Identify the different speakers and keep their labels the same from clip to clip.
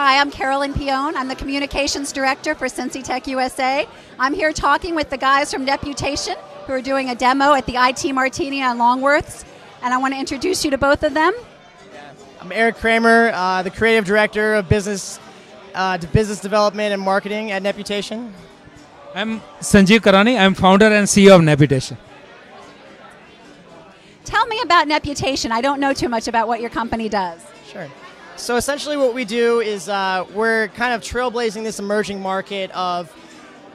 Speaker 1: Hi, I'm Carolyn Pione. I'm the Communications Director for Cincy Tech USA. I'm here talking with the guys from Neputation who are doing a demo at the IT Martini on Longworth, and I want to introduce you to both of them.
Speaker 2: I'm Eric Kramer, the Creative Director of Business Development and Marketing at Neputation.
Speaker 3: I'm Sanjeev Karani. I'm founder and CEO of Neputation.
Speaker 1: Tell me about Neputation. I don't know too much about what your company does.
Speaker 2: Sure. So essentially what we do is we're kind of trailblazing this emerging market of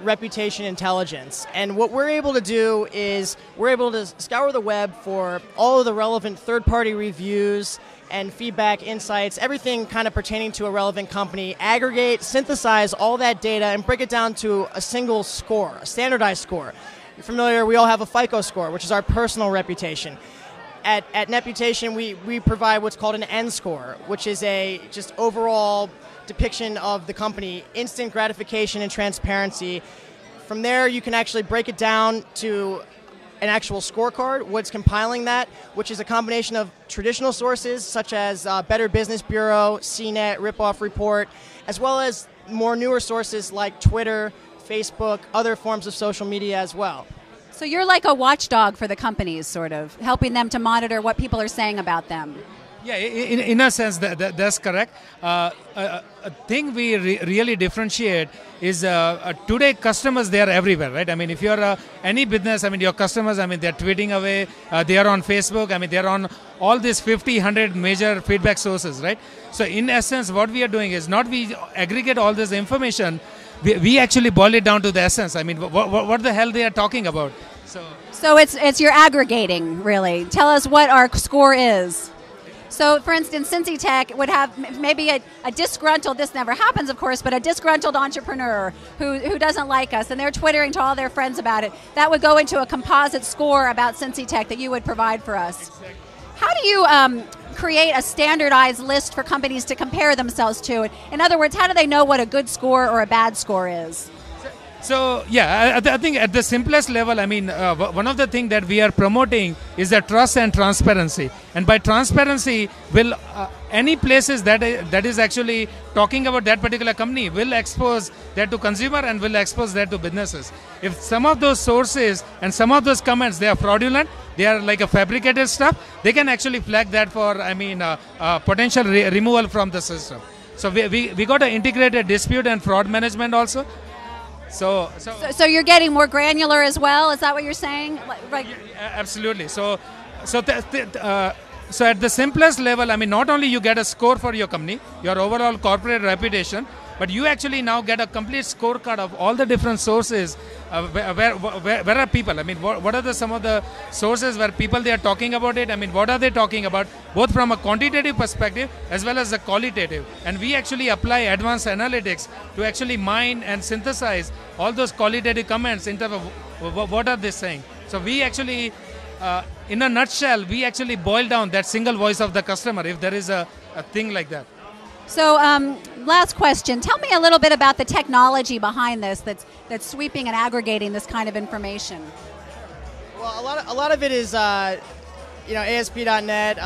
Speaker 2: reputation intelligence. And what we're able to do is we're able to scour the web for all of the relevant third-party reviews and feedback, insights, everything kind of pertaining to a relevant company, aggregate, synthesize all that data, and break it down to a single score, a standardized score. You're familiar, we all have a FICO score, which is our personal reputation. At Neputation, we provide what's called an N score, which is a just overall depiction of the company, instant gratification and transparency. From there, you can actually break it down to an actual scorecard, what's compiling that, which is a combination of traditional sources such as Better Business Bureau, CNET, Ripoff Report, as well as more newer sources like Twitter, Facebook, other forms of social media as well.
Speaker 1: So you're like a watchdog for the companies, sort of, helping them to monitor what people are saying about them.
Speaker 3: Yeah, in a sense, that's correct. A thing we really differentiate is today customers, they are everywhere, right? I mean, if you're any business, I mean, your customers, I mean, they're tweeting away, they are on Facebook, I mean, they're on all these 50, 100 major feedback sources, right? So in essence, what we are doing is not we aggregate all this information, we actually boil it down to the essence. I mean, what the hell they are talking about.
Speaker 1: So it's your aggregating, really. Tell us what our score is. So, for instance, Cincy Tech would have maybe a disgruntled, this never happens, of course, but a disgruntled entrepreneur who doesn't like us, and they're twittering to all their friends about it. That would go into a composite score about Cincy Tech that you would provide for us.
Speaker 3: Exactly.
Speaker 1: How do you create a standardized list for companies to compare themselves to? In other words, how do they know what a good score or a bad score is?
Speaker 3: So, yeah, I think at the simplest level, I mean, one of the things that we are promoting is the trust and transparency. And by transparency, will any places that is actually talking about that particular company will expose that to consumer and will expose that to businesses. If some of those sources and some of those comments, they are fraudulent, they are like a fabricated stuff, they can actually flag that for, I mean, potential removal from the system. So we got an integrated dispute and fraud management also. So
Speaker 1: you're getting more granular as well? Is that what you're saying? Like,
Speaker 3: yeah, absolutely. So at the simplest level, I mean, not only you get a score for your company, your overall corporate reputation, but you actually now get a complete scorecard of all the different sources. Where are people? I mean, what are some of the sources where people they are talking about it? I mean, what are they talking about? Both from a quantitative perspective as well as a qualitative. And we actually apply advanced analytics to actually mine and synthesize all those qualitative comments in terms of what are they saying. So we actually, in a nutshell, we actually boil down that single voice of the customer if there is a thing like that.
Speaker 1: So, last question. Tell me a little bit about the technology behind this that's sweeping and aggregating this kind of information.
Speaker 2: Well, a lot of it is, ASP.NET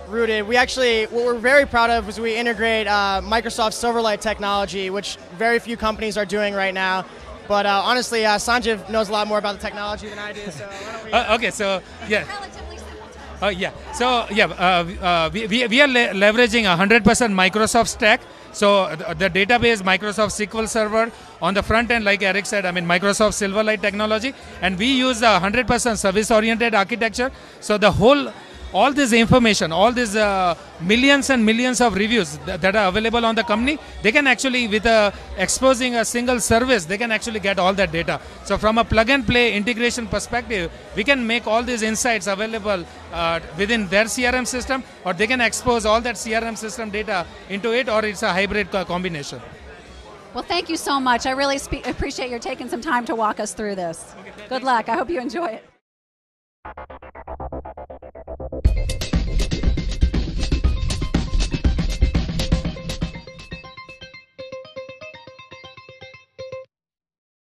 Speaker 2: rooted. We actually, what we're very proud of is we integrate Microsoft Silverlight technology, which very few companies are doing right now. But honestly, Sanjeev knows a lot more about the technology than I do. So why don't we,
Speaker 3: okay, so yeah. Yeah. So yeah, we are leveraging 100% Microsoft stack. So the database Microsoft SQL Server on the front end, like Eric said, I mean Microsoft Silverlight technology, and we use 100% service-oriented architecture. So the whole, all this information, all these millions and millions of reviews that are available on the company, they can actually, with exposing a single service, they can actually get all that data. So from a plug-and-play integration perspective, we can make all these insights available within their CRM system, or they can expose all that CRM system data into it, or it's a hybrid combination.
Speaker 1: Well, thank you so much. I really appreciate your taking some time to walk us through this. Okay, good luck. I hope you enjoy it.